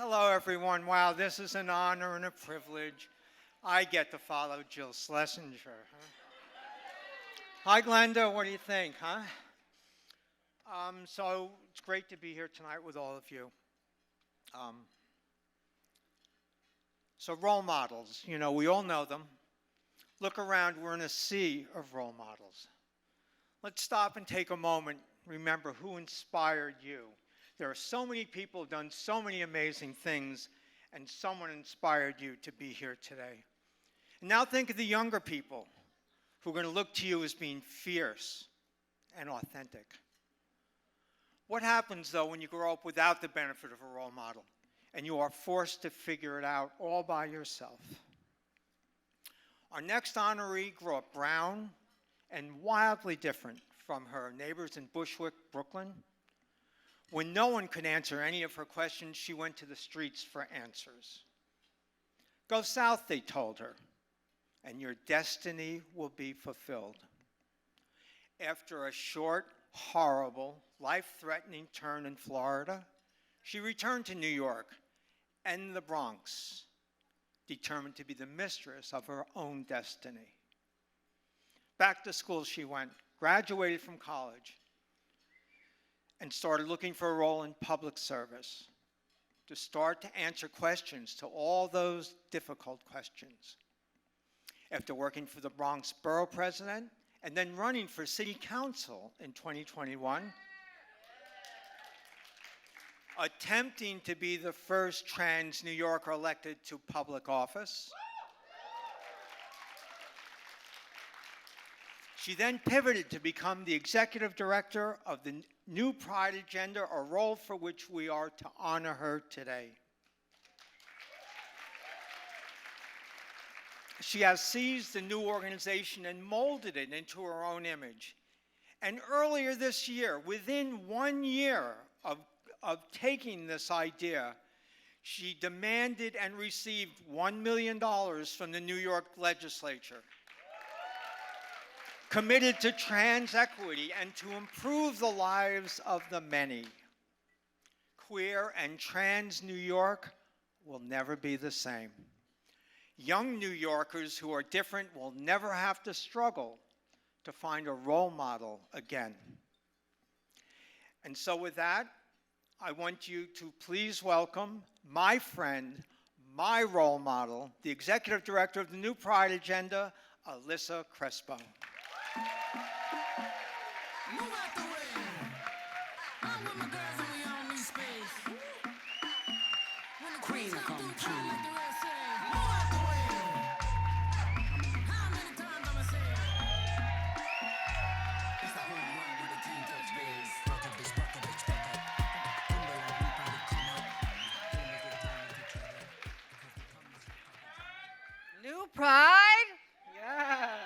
Hello, everyone. Wow, this is an honor and a privilege. I get to follow Jill Schlesinger. Huh? Hi, Glenda. What do you think, huh? So it's great to be here tonight with all of you. So role models, you know, we all know them. Look around, we're in a sea of role models. Let's stop and take a moment, remember who inspired you. There are so many people who've done so many amazing things, and someone inspired you to be here today. And now think of the younger people who are going to look to you as being fierce and authentic. What happens, though, when you grow up without the benefit of a role model and you are forced to figure it out all by yourself? Our next honoree grew up brown and wildly different from her neighbors in Bushwick, Brooklyn. When no one could answer any of her questions, she went to the streets for answers. Go south, they told her, and your destiny will be fulfilled. After a short, horrible, life-threatening turn in Florida, she returned to New York and the Bronx, determined to be the mistress of her own destiny. Back to school she went, graduated from college, and started looking for a role in public service to start to answer questions to all those difficult questions. After working for the Bronx Borough President and then running for City Council in 2021, attempting to be the first trans New Yorker elected to public office, she then pivoted to become the executive director of the New Pride Agenda, a role for which we are to honor her today. She has seized the new organization and molded it into her own image. And earlier this year, within 1 year of taking this idea, she demanded and received $1 million from the New York legislature, committed to trans equity and to improve the lives of the many. Queer and trans New York will never be the same. Young New Yorkers who are different will never have to struggle to find a role model again. And so with that, I want you to please welcome my friend, my role model, the executive director of the New Pride Agenda, Elisa Crespo. Move out the way. I'm with my girls and we all need space. When the queen come through, like the rest say, move out the way. How many times I'ma say it? It's the home run with the team touch base. Rock a bitch, rock a bitch, rock a. Timberland, we probably come up. New Pride? Yes.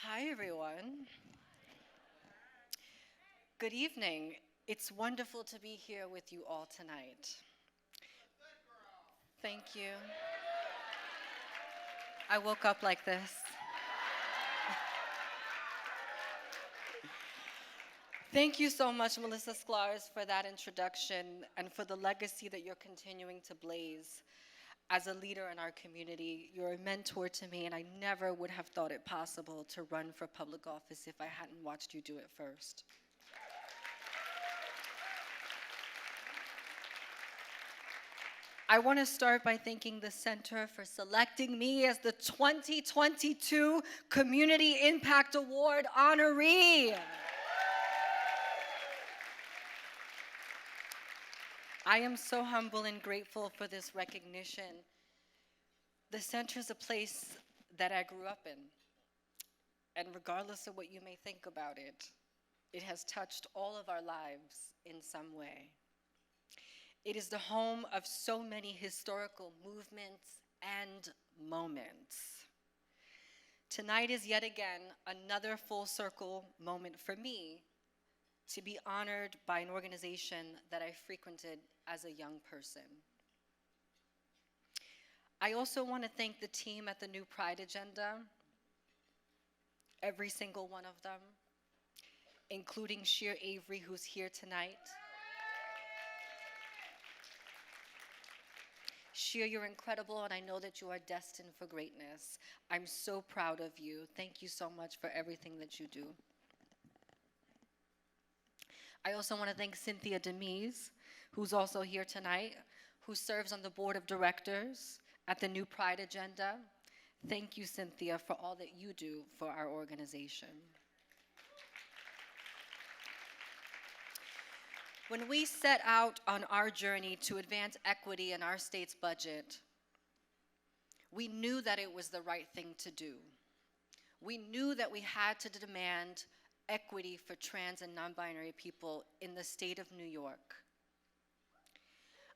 Hi, everyone. Good evening. It's wonderful to be here with you all tonight. Thank you. I woke up like this. Thank you so much, Melissa Sklarz, for that introduction and for the legacy that you're continuing to blaze. As a leader in our community, you're a mentor to me, and I never would have thought it possible to run for public office if I hadn't watched you do it first. I want to start by thanking the Center for selecting me as the 2022 Community Impact Award honoree. I am so humble and grateful for this recognition. The center is a place that I grew up in, and regardless of what you may think about it, it has touched all of our lives in some way. It is the home of so many historical movements and moments. Tonight is yet again another full circle moment for me to be honored by an organization that I frequented as a young person. I also want to thank the team at the New Pride Agenda, every single one of them, including Sheer Avery, who's here tonight. Sheer, you're incredible, and I know that you are destined for greatness. I'm so proud of you. Thank you so much for everything that you do. I also want to thank Cynthia Demise, who's also here tonight, who serves on the board of directors at the New Pride Agenda. Thank you, Cynthia, for all that you do for our organization. When we set out on our journey to advance equity in our state's budget, we knew that it was the right thing to do. We knew that we had to demand equity for trans and non-binary people in the state of New York.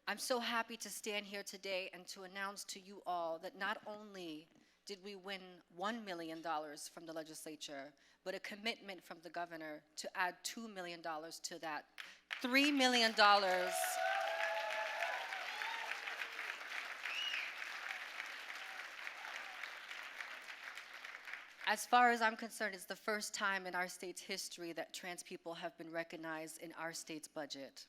I'm so happy to stand here today and to announce to you all that not only did we win $1 million from the legislature, but a commitment from the governor to add $2 million to that. $3 million. As far as I'm concerned, it's the first time in our state's history that trans people have been recognized in our state's budget.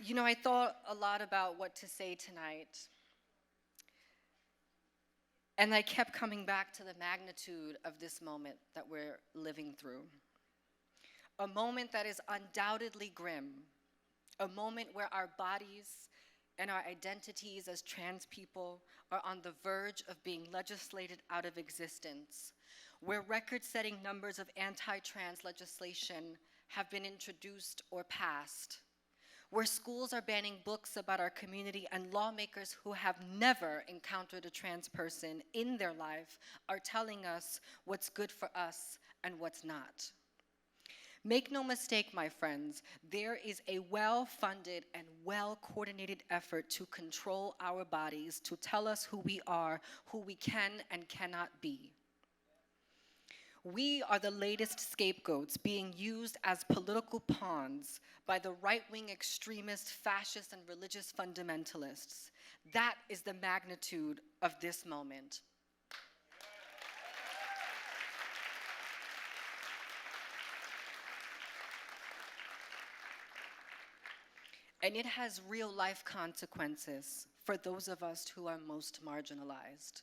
You know, I thought a lot about what to say tonight. And I kept coming back to the magnitude of this moment that we're living through. A moment that is undoubtedly grim. A moment where our bodies and our identities as trans people are on the verge of being legislated out of existence. Where record-setting numbers of anti-trans legislation have been introduced or passed. Where schools are banning books about our community and lawmakers who have never encountered a trans person in their life are telling us what's good for us and what's not. Make no mistake, my friends, there is a well-funded and well-coordinated effort to control our bodies, to tell us who we are, who we can and cannot be. We are the latest scapegoats being used as political pawns by the right-wing extremist, fascist, and religious fundamentalists. That is the magnitude of this moment. And it has real-life consequences for those of us who are most marginalized.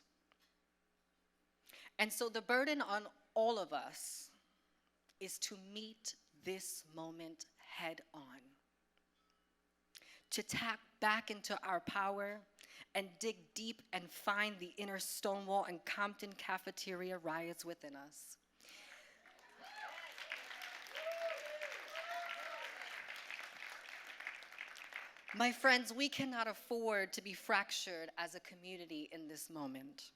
And so the burden on all of us is to meet this moment head on. To tap back into our power and dig deep and find the inner Stonewall and Compton cafeteria riots within us. My friends, we cannot afford to be fractured as a community in this moment.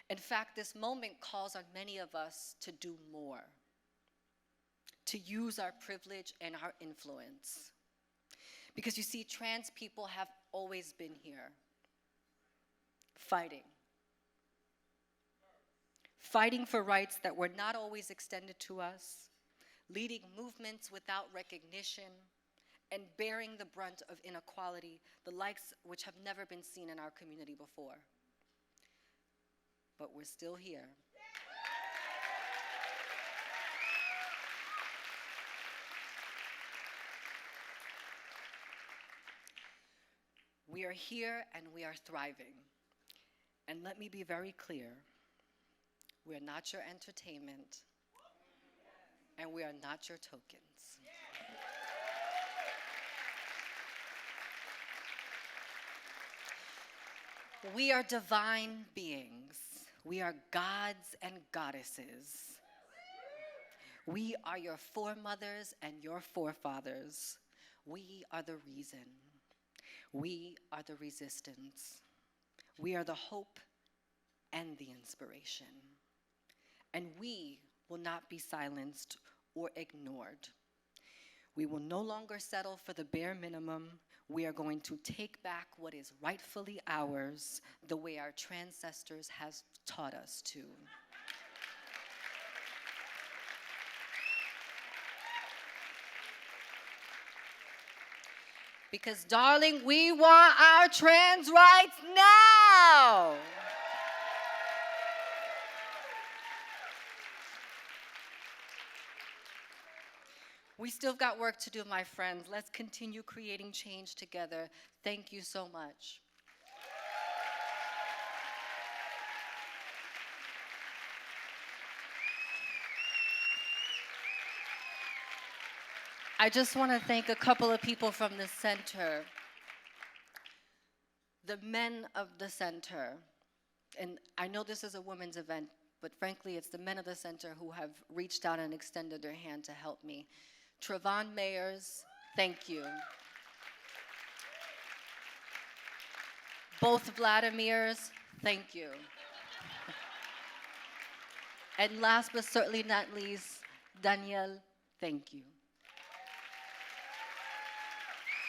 In fact, this moment calls on many of us to do more, to use our privilege and our influence. Because you see, trans people have always been here, fighting for rights that were not always extended to us, leading movements without recognition, and bearing the brunt of inequality, the likes which have never been seen in our community before. But we're still here. We are here and we are thriving. And let me be very clear, we are not your entertainment, and we are not your tokens. We are divine beings. We are gods and goddesses. We are your foremothers and your forefathers. We are the reason. We are the resistance. We are the hope and the inspiration. And we will not be silenced or ignored. We will no longer settle for the bare minimum. We are going to take back what is rightfully ours, the way our ancestors have taught us to. Because, darling, we want our trans rights now. We still got work to do, my friends. Let's continue creating change together. Thank you so much. I just want to thank a couple of people from the center. The men of the center, and I know this is a women's event, but frankly, it's the men of the center who have reached out and extended their hand to help me. Trevon Mayers, thank you. Both Vladimirs, thank you. And last but certainly not least, Danielle, thank you.